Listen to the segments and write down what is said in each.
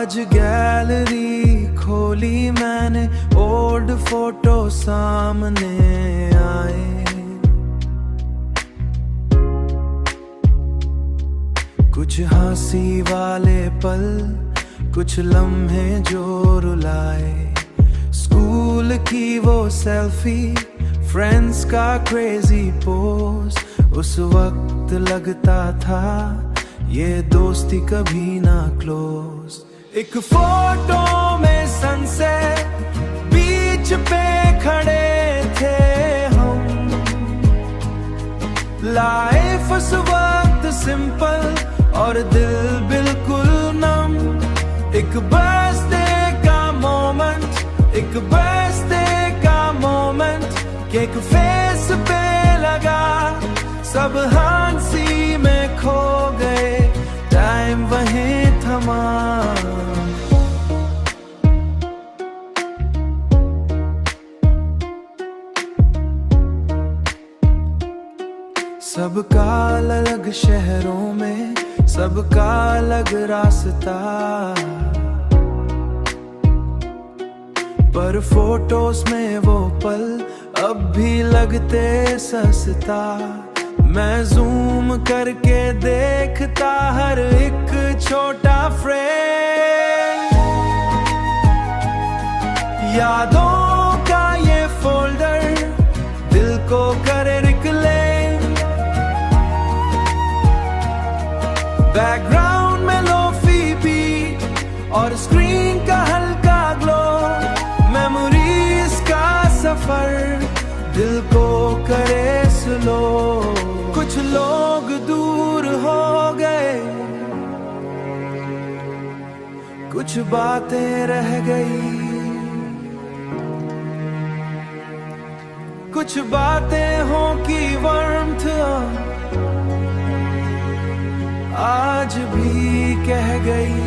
आज गैलरी खोली मैंने, ओल्ड फोटो सामने आए। कुछ हंसी वाले पल, कुछ लम्हे जो रुलाए। स्कूल की वो सेल्फी, फ्रेंड्स का क्रेजी पोज। उस वक्त लगता था ये दोस्ती कभी ना क्लोज। एक फोटो में सनसेट, बीच पे खड़े थे हम। लाइफ उस वक्त सिंपल और दिल बिल्कुल नम। एक बर्थडे का मोमेंट, एक बर्थडे का मोमेंट, केक फेस पे लगा, सब हंसी में खो गए, टाइम वहीं थमा। सबका अलग शहरों में, सबका अलग रास्ता, पर फोटोज में वो पल अब भी लगते सस्ता। मैं जूम करके देखता हर एक छोटा फ्रेम, यादों का ये फोल्डर दिल को करे रिक्लेम। बैकग्राउंड में लोफी बीट और स्क्रीन का हल्का ग्लो, मेमोरीज का सफर दिल को करे स्लो। कुछ लोग दूर हो गए, कुछ बातें रह गई, कुछ बातें हो की वार्मथ आज भी कह गई।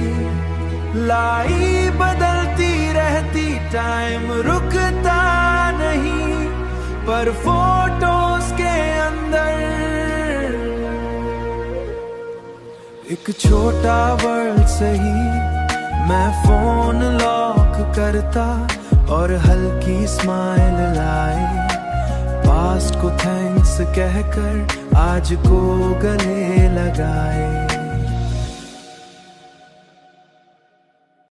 लाई बदलती रहती, टाइम रुकता नहीं, पर फोटोज के अंदर एक छोटा वर्ल्ड सही। मैं फोन लॉक करता और हल्की स्माइल लाए, पास्ट को थैंक्स कहकर आज को गले लगाए।